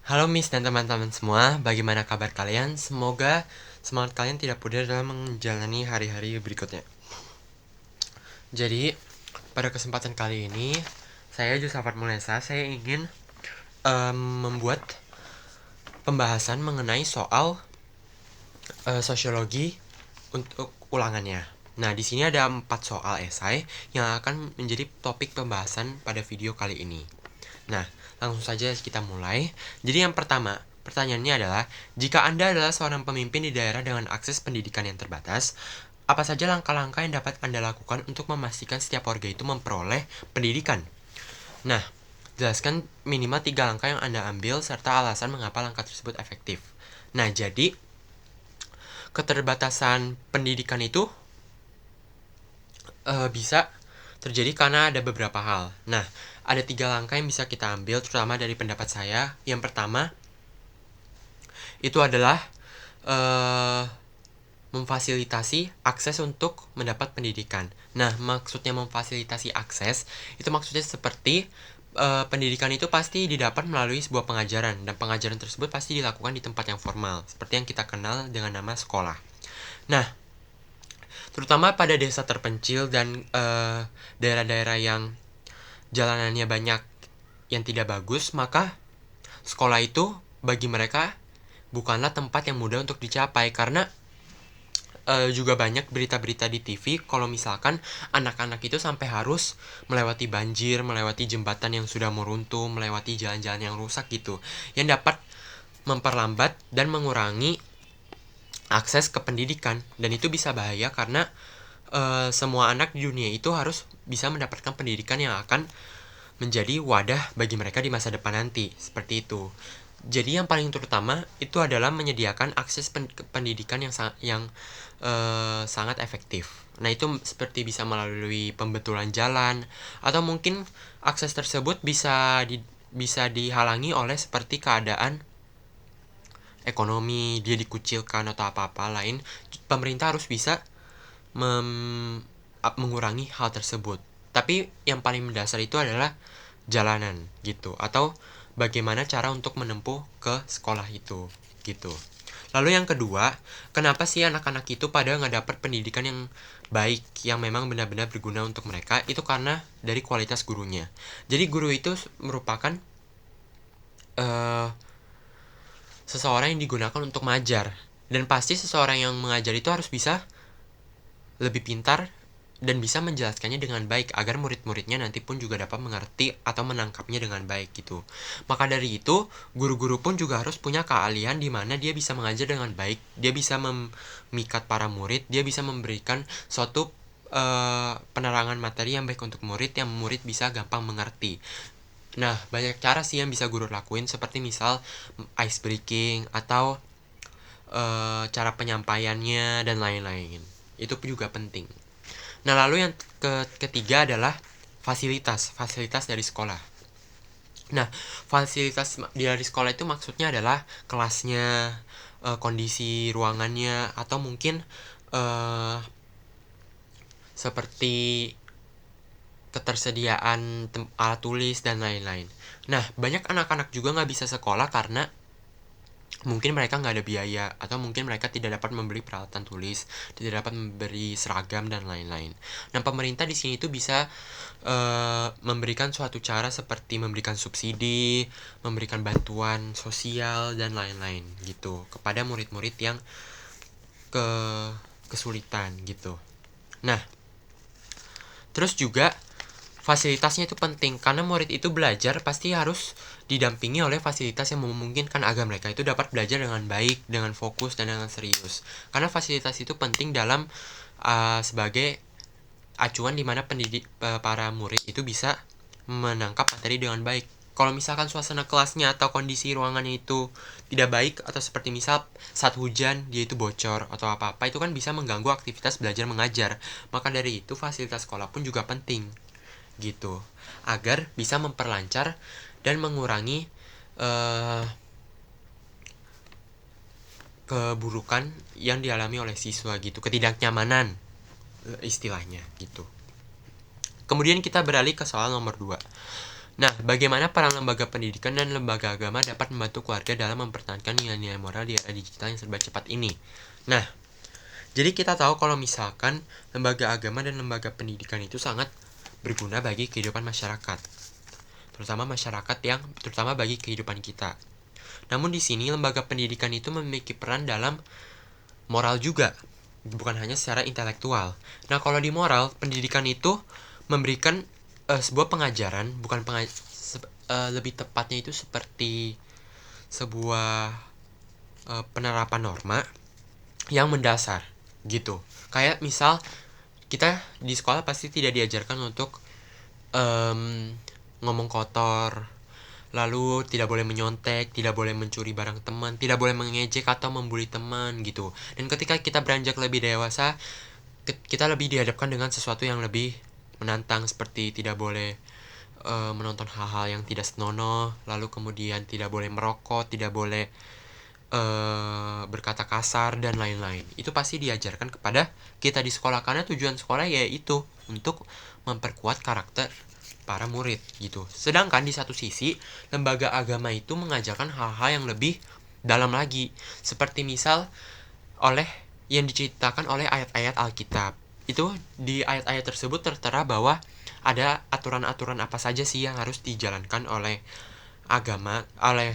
Halo Miss dan teman-teman semua, bagaimana kabar kalian? Semoga semangat kalian tidak pudar dalam menjalani hari-hari berikutnya. Jadi, pada kesempatan kali ini, saya Josafat Mulesa, saya ingin membuat pembahasan mengenai soal sosiologi untuk ulangannya. Nah, di sini ada 4 soal esai yang akan menjadi topik pembahasan pada video kali ini. Nah, langsung saja kita mulai. Jadi yang pertama, pertanyaannya adalah, jika Anda adalah seorang pemimpin di daerah dengan akses pendidikan yang terbatas, apa saja langkah-langkah yang dapat Anda lakukan untuk memastikan setiap warga itu memperoleh pendidikan? Nah, jelaskan minimal 3 langkah yang Anda ambil serta alasan mengapa langkah tersebut efektif. Nah, jadi keterbatasan pendidikan itu bisa terjadi karena ada beberapa hal. Nah, ada 3 langkah yang bisa kita ambil, terutama dari pendapat saya. Yang pertama, itu adalah memfasilitasi akses untuk mendapat pendidikan. Nah, maksudnya memfasilitasi akses, itu maksudnya seperti pendidikan itu pasti didapat melalui sebuah pengajaran, dan pengajaran tersebut pasti dilakukan di tempat yang formal, seperti yang kita kenal dengan nama sekolah. Nah, terutama pada desa terpencil dan daerah-daerah yang jalanannya banyak yang tidak bagus, maka sekolah itu bagi mereka bukanlah tempat yang mudah untuk dicapai, karena juga banyak berita-berita di TV kalau misalkan anak-anak itu sampai harus melewati banjir, melewati jembatan yang sudah meruntuh, melewati jalan-jalan yang rusak gitu, yang dapat memperlambat dan mengurangi akses ke pendidikan. Dan itu bisa bahaya karena semua anak di dunia itu harus bisa mendapatkan pendidikan yang akan menjadi wadah bagi mereka di masa depan nanti, seperti itu. Jadi yang paling terutama itu adalah menyediakan akses pendidikan yang sangat efektif. Nah, itu seperti bisa melalui pembetulan jalan, atau mungkin akses tersebut bisa dihalangi oleh seperti keadaan ekonomi, dia dikucilkan atau apa-apa lain. Pemerintah harus bisa mengurangi hal tersebut. Tapi yang paling mendasar itu adalah jalanan gitu, atau bagaimana cara untuk menempuh ke sekolah itu gitu. Lalu yang kedua, kenapa sih anak-anak itu pada nggak dapat pendidikan yang baik, yang memang benar-benar berguna untuk mereka? Itu karena dari kualitas gurunya. Jadi guru itu merupakan seseorang yang digunakan untuk mengajar, dan pasti seseorang yang mengajar itu harus bisa lebih pintar dan bisa menjelaskannya dengan baik agar murid-muridnya nanti pun juga dapat mengerti atau menangkapnya dengan baik gitu. Maka dari itu, guru-guru pun juga harus punya keahlian di mana dia bisa mengajar dengan baik, dia bisa memikat para murid, dia bisa memberikan suatu penerangan materi yang baik untuk murid, yang murid bisa gampang mengerti. Nah, banyak cara sih yang bisa guru lakuin, seperti misal ice breaking atau cara penyampaiannya dan lain-lain. Itu juga penting. Nah, lalu yang ketiga adalah fasilitas dari sekolah. Nah, fasilitas dari sekolah itu maksudnya adalah kelasnya, kondisi ruangannya, atau mungkin seperti ketersediaan alat tulis dan lain-lain. Nah, banyak anak-anak juga nggak bisa sekolah karena mungkin mereka nggak ada biaya, atau mungkin mereka tidak dapat membeli peralatan tulis, tidak dapat memberi seragam dan lain-lain. Nah, pemerintah di sini tuh bisa memberikan suatu cara seperti memberikan subsidi, memberikan bantuan sosial dan lain-lain gitu kepada murid-murid yang ke kesulitan gitu. Nah, terus juga fasilitasnya itu penting, karena murid itu belajar pasti harus didampingi oleh fasilitas yang memungkinkan agar mereka itu dapat belajar dengan baik, dengan fokus, dan dengan serius. Karena fasilitas itu penting dalam sebagai acuan di mana para murid itu bisa menangkap materi dengan baik. Kalau misalkan suasana kelasnya atau kondisi ruangannya itu tidak baik, atau seperti misal saat hujan dia itu bocor atau apa-apa, itu kan bisa mengganggu aktivitas belajar mengajar. Maka dari itu fasilitas sekolah pun juga penting gitu, agar bisa memperlancar dan mengurangi keburukan yang dialami oleh siswa gitu, ketidaknyamanan istilahnya gitu. Kemudian kita beralih ke soal nomor 2. Nah, bagaimana peran lembaga pendidikan dan lembaga agama dapat membantu keluarga dalam mempertahankan nilai-nilai moral di era digital yang serba cepat ini? Nah, jadi kita tahu kalau misalkan lembaga agama dan lembaga pendidikan itu sangat berguna bagi kehidupan masyarakat, terutama bagi kehidupan kita. Namun di sini lembaga pendidikan itu memiliki peran dalam moral juga, bukan hanya secara intelektual. Nah, kalau di moral, pendidikan itu memberikan sebuah pengajaran, lebih tepatnya itu seperti sebuah penerapan norma yang mendasar gitu. Kayak misal kita di sekolah pasti tidak diajarkan untuk ngomong kotor, lalu tidak boleh menyontek, tidak boleh mencuri barang teman, tidak boleh mengejek atau membuli teman gitu. Dan ketika kita beranjak lebih dewasa, kita lebih dihadapkan dengan sesuatu yang lebih menantang, seperti tidak boleh menonton hal-hal yang tidak senonoh, lalu kemudian tidak boleh merokok, tidak boleh berkata kasar dan lain-lain. Itu pasti diajarkan kepada kita di sekolah, karena tujuan sekolah yaitu untuk memperkuat karakter para murid gitu. Sedangkan di satu sisi, lembaga agama itu mengajarkan hal-hal yang lebih dalam lagi, seperti misal oleh yang diceritakan oleh ayat-ayat Alkitab. Itu di ayat-ayat tersebut tertera bahwa ada aturan-aturan apa saja sih yang harus dijalankan oleh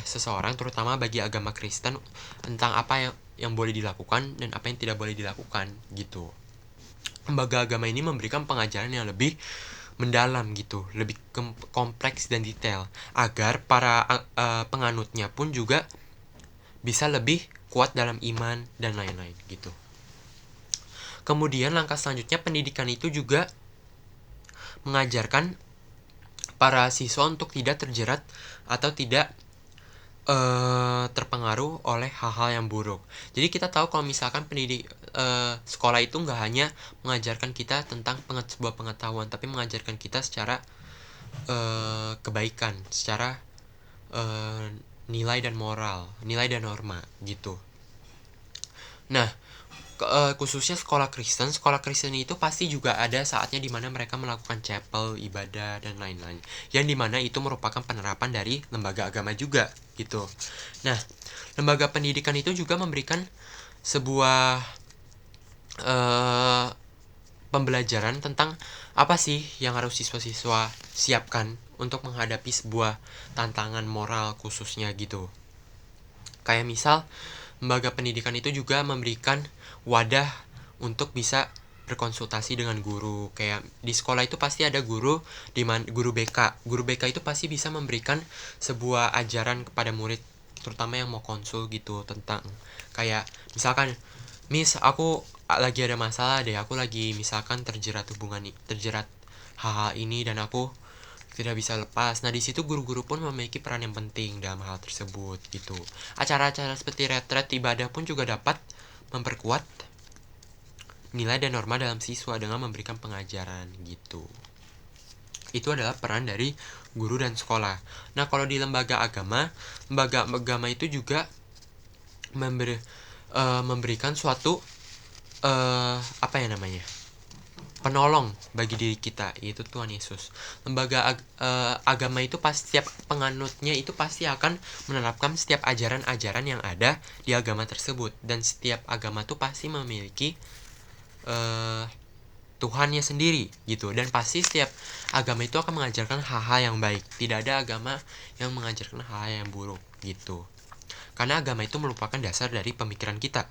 seseorang, terutama bagi agama Kristen, tentang apa yang boleh dilakukan dan apa yang tidak boleh dilakukan gitu. Lembaga agama ini memberikan pengajaran yang lebih mendalam gitu, lebih kompleks dan detail, agar para penganutnya pun juga bisa lebih kuat dalam iman dan lain-lain gitu. Kemudian langkah selanjutnya, pendidikan itu juga mengajarkan para siswa untuk tidak terjerat atau tidak terpengaruh oleh hal-hal yang buruk. Jadi kita tahu kalau misalkan sekolah itu nggak hanya mengajarkan kita tentang sebuah pengetahuan, tapi mengajarkan kita secara kebaikan, secara nilai dan moral, nilai dan norma gitu. Nah, khususnya sekolah Kristen itu pasti juga ada saatnya dimana mereka melakukan chapel, ibadah, dan lain-lain, yang dimana itu merupakan penerapan dari lembaga agama juga gitu. Nah, lembaga pendidikan itu juga memberikan sebuah pembelajaran tentang apa sih yang harus siswa-siswa siapkan untuk menghadapi sebuah tantangan moral khususnya gitu. Kayak misal, lembaga pendidikan itu juga memberikan wadah untuk bisa berkonsultasi dengan guru. Kayak di sekolah itu pasti ada guru, guru BK. Guru BK itu pasti bisa memberikan sebuah ajaran kepada murid, terutama yang mau konsul gitu, tentang kayak misalkan, Miss, aku lagi ada masalah deh, aku lagi misalkan terjerat hal-hal ini dan aku tidak bisa lepas. Nah, di situ guru-guru pun memiliki peran yang penting dalam hal tersebut gitu. Acara-acara seperti retret ibadah pun juga dapat memperkuat nilai dan norma dalam siswa dengan memberikan pengajaran gitu. Itu adalah peran dari guru dan sekolah. Nah, kalau di lembaga agama itu juga memberikan suatu apa ya namanya, penolong bagi diri kita, yaitu Tuhan Yesus. Lembaga agama itu setiap penganutnya itu pasti akan menerapkan setiap ajaran-ajaran yang ada di agama tersebut, dan setiap agama itu pasti memiliki Tuhannya sendiri gitu, dan pasti setiap agama itu akan mengajarkan hal-hal yang baik. Tidak ada agama yang mengajarkan hal-hal yang buruk gitu, karena agama itu merupakan dasar dari pemikiran kita.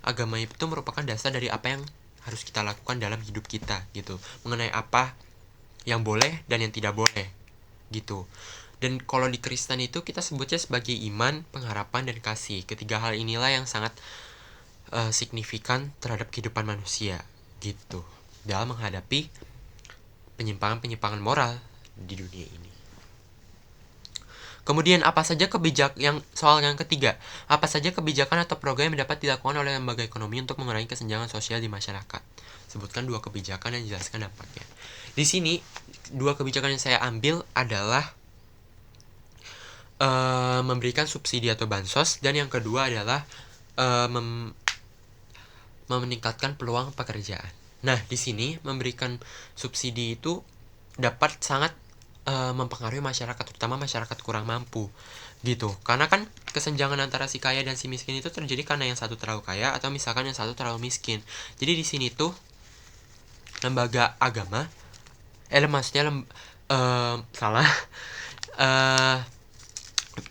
Agama itu merupakan dasar dari apa yang harus kita lakukan dalam hidup kita gitu, mengenai apa yang boleh dan yang tidak boleh gitu. Dan kalau di Kristen itu kita sebutnya sebagai iman, pengharapan, dan kasih. Ketiga hal inilah yang sangat signifikan terhadap kehidupan manusia gitu, dalam menghadapi penyimpangan-penyimpangan moral di dunia ini. Kemudian soal yang ketiga, apa saja kebijakan atau program yang dapat dilakukan oleh lembaga ekonomi untuk mengurangi kesenjangan sosial di masyarakat? Sebutkan 2 kebijakan dan jelaskan dampaknya. Di sini 2 kebijakan yang saya ambil adalah memberikan subsidi atau bansos, dan yang kedua adalah meningkatkan peluang pekerjaan. Nah, di sini memberikan subsidi itu dapat sangat mempengaruhi masyarakat, terutama masyarakat kurang mampu gitu. Karena kan kesenjangan antara si kaya dan si miskin itu terjadi karena yang satu terlalu kaya atau misalkan yang satu terlalu miskin. Jadi di sini tuh lembaga agama, maksudnya salah, eh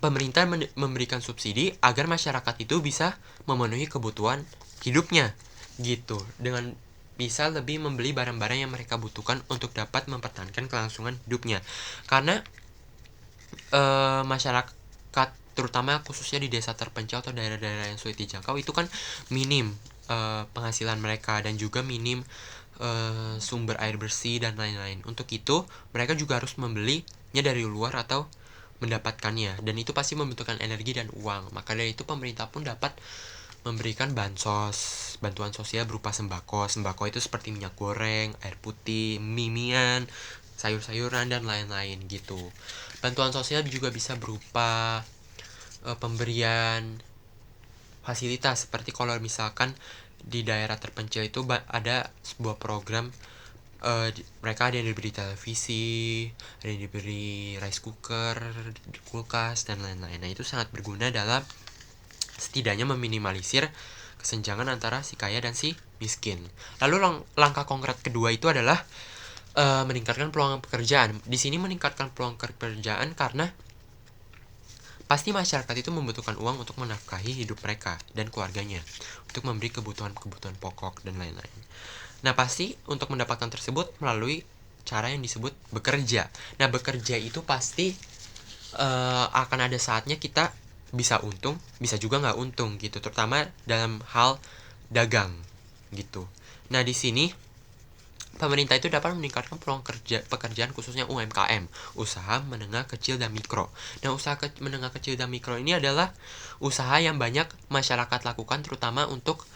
pemerintah memberikan subsidi agar masyarakat itu bisa memenuhi kebutuhan hidupnya gitu, dengan bisa lebih membeli barang-barang yang mereka butuhkan untuk dapat mempertahankan kelangsungan hidupnya. Karena masyarakat terutama khususnya di desa terpencil atau daerah-daerah yang sulit dijangkau itu kan minim penghasilan mereka dan juga minim sumber air bersih dan lain-lain. Untuk itu mereka juga harus membelinya dari luar atau mendapatkannya, dan itu pasti membutuhkan energi dan uang. Maka dari itu pemerintah pun dapat memberikan bantuan sosial berupa sembako. Sembako itu seperti minyak goreng, air putih, mimian, sayur-sayuran dan lain-lain gitu. Bantuan sosial juga bisa berupa pemberian fasilitas, seperti kalau misalkan di daerah terpencil itu ada sebuah program, mereka ada yang diberi televisi, ada yang diberi rice cooker, kulkas dan lain-lain. Nah, itu sangat berguna dalam setidaknya meminimalisir kesenjangan antara si kaya dan si miskin. Lalu langkah konkret kedua itu adalah meningkatkan peluang pekerjaan. Di sini meningkatkan peluang pekerjaan karena pasti masyarakat itu membutuhkan uang untuk menafkahi hidup mereka dan keluarganya, untuk memberi kebutuhan-kebutuhan pokok dan lain-lain. Nah, pasti untuk mendapatkan tersebut melalui cara yang disebut bekerja. Nah, bekerja itu pasti akan ada saatnya kita bisa untung, bisa juga nggak untung gitu, terutama dalam hal dagang gitu. Nah, di sini pemerintah itu dapat meningkatkan peluang pekerjaan khususnya UMKM, usaha menengah kecil dan mikro. Nah, usaha menengah kecil dan mikro ini adalah usaha yang banyak masyarakat lakukan, terutama untuk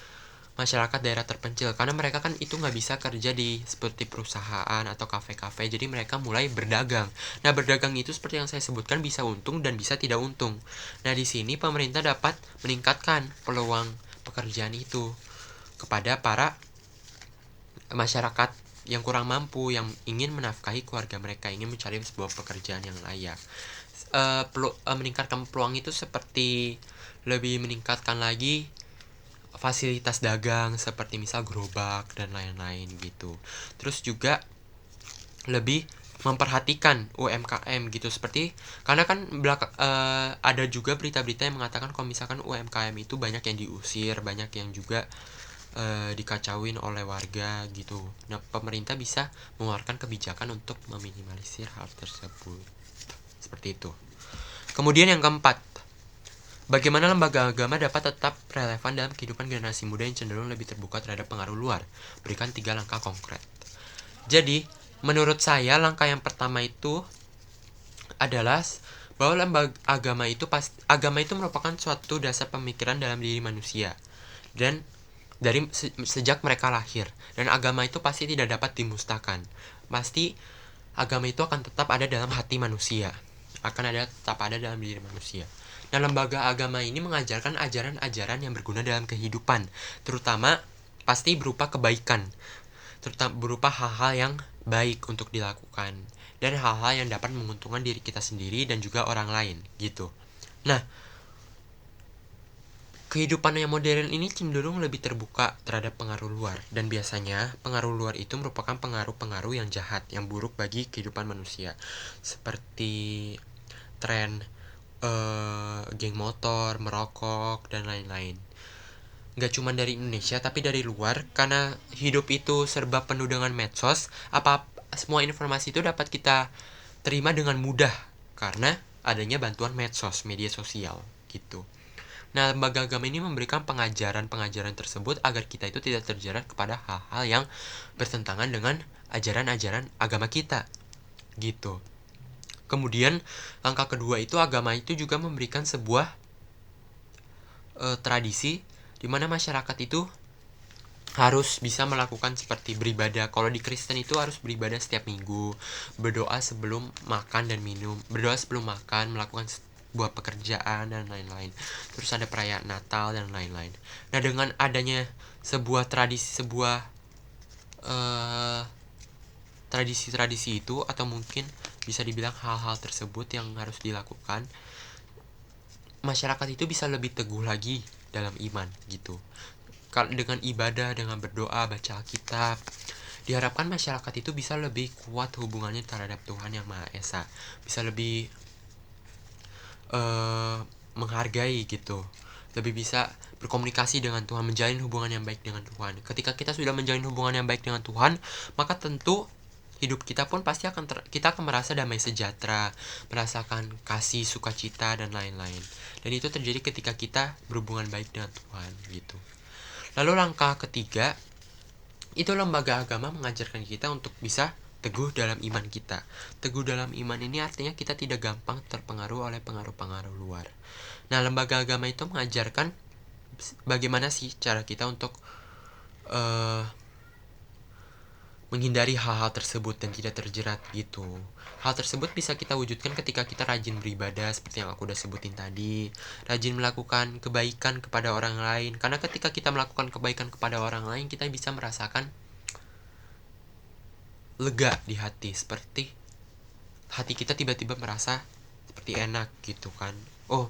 masyarakat daerah terpencil, karena mereka kan itu nggak bisa kerja di seperti perusahaan atau kafe-kafe, jadi mereka mulai berdagang. Nah, berdagang itu seperti yang saya sebutkan bisa untung dan bisa tidak untung. Nah, di sini pemerintah dapat meningkatkan peluang pekerjaan itu kepada para masyarakat yang kurang mampu, yang ingin menafkahi keluarga mereka, ingin mencari sebuah pekerjaan yang layak. Meningkatkan peluang itu seperti lebih meningkatkan lagi fasilitas dagang seperti misal gerobak dan lain-lain gitu. Terus juga lebih memperhatikan UMKM gitu, seperti karena kan ada juga berita-berita yang mengatakan kalau misalkan UMKM itu banyak yang diusir, banyak yang juga dikacauin oleh warga gitu. Nah, pemerintah bisa mengeluarkan kebijakan untuk meminimalisir hal tersebut. Seperti itu. Kemudian yang keempat, bagaimana lembaga agama dapat tetap relevan dalam kehidupan generasi muda yang cenderung lebih terbuka terhadap pengaruh luar? Berikan 3 langkah konkret. Jadi, menurut saya langkah yang pertama itu adalah bahwa agama itu merupakan suatu dasar pemikiran dalam diri manusia, dan dari sejak mereka lahir, dan agama itu pasti tidak dapat dimusnahkan. Pasti agama itu akan tetap ada dalam hati manusia, tetap ada dalam diri manusia. Nah, lembaga agama ini mengajarkan ajaran-ajaran yang berguna dalam kehidupan, terutama pasti berupa kebaikan, terutama berupa hal-hal yang baik untuk dilakukan, dan hal-hal yang dapat menguntungkan diri kita sendiri dan juga orang lain gitu. Nah, kehidupan yang modern ini cenderung lebih terbuka terhadap pengaruh luar, dan biasanya pengaruh luar itu merupakan pengaruh-pengaruh yang jahat, yang buruk bagi kehidupan manusia, seperti tren geng motor, merokok, dan lain-lain. Gak cuma dari Indonesia tapi dari luar, karena hidup itu serba penuh dengan medsos. Semua informasi itu dapat kita terima dengan mudah karena adanya bantuan medsos, media sosial gitu. Nah, lembaga agama ini memberikan pengajaran-pengajaran tersebut agar kita itu tidak terjerat kepada hal-hal yang bertentangan dengan ajaran-ajaran agama kita gitu. Kemudian langkah kedua itu, agama itu juga memberikan sebuah tradisi di mana masyarakat itu harus bisa melakukan seperti beribadah. Kalau di Kristen itu harus beribadah setiap minggu, berdoa sebelum makan dan minum, berdoa sebelum makan, melakukan sebuah pekerjaan dan lain-lain. Terus ada perayaan Natal dan lain-lain. Nah, dengan adanya sebuah tradisi, sebuah tradisi-tradisi itu, atau mungkin bisa dibilang hal-hal tersebut yang harus dilakukan, masyarakat itu bisa lebih teguh lagi dalam iman gitu. Dengan ibadah, dengan berdoa, baca Alkitab, diharapkan masyarakat itu bisa lebih kuat hubungannya terhadap Tuhan Yang Maha Esa, bisa lebih menghargai gitu, lebih bisa berkomunikasi dengan Tuhan, menjalin hubungan yang baik dengan Tuhan. Ketika kita sudah menjalin hubungan yang baik dengan Tuhan, maka tentu hidup kita pun pasti kita akan merasa damai sejahtera, merasakan kasih, sukacita, dan lain-lain. Dan itu terjadi ketika kita berhubungan baik dengan Tuhan gitu. Lalu langkah ketiga, itu lembaga agama mengajarkan kita untuk bisa teguh dalam iman kita. Teguh dalam iman ini artinya kita tidak gampang terpengaruh oleh pengaruh-pengaruh luar. Nah, lembaga agama itu mengajarkan bagaimana sih cara kita untuk menghindari hal-hal tersebut dan tidak terjerat gitu. Hal tersebut bisa kita wujudkan ketika kita rajin beribadah seperti yang aku udah sebutin tadi, rajin melakukan kebaikan kepada orang lain. Karena ketika kita melakukan kebaikan kepada orang lain, kita bisa merasakan lega di hati, seperti hati kita tiba-tiba merasa seperti enak gitu kan. Oh,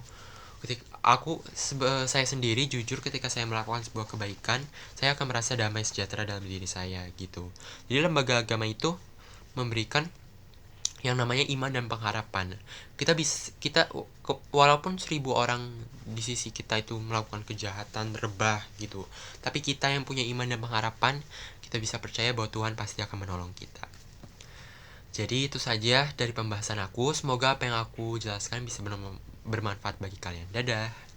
saya sendiri jujur, ketika saya melakukan sebuah kebaikan, saya akan merasa damai sejahtera dalam diri saya gitu. Jadi lembaga agama itu memberikan yang namanya iman dan pengharapan. Walaupun 1000 orang di sisi kita itu melakukan kejahatan, rebah gitu, tapi kita yang punya iman dan pengharapan, kita bisa percaya bahwa Tuhan pasti akan menolong kita. Jadi itu saja dari pembahasan aku. Semoga apa yang aku jelaskan bisa bermanfaat bagi kalian. Dadah.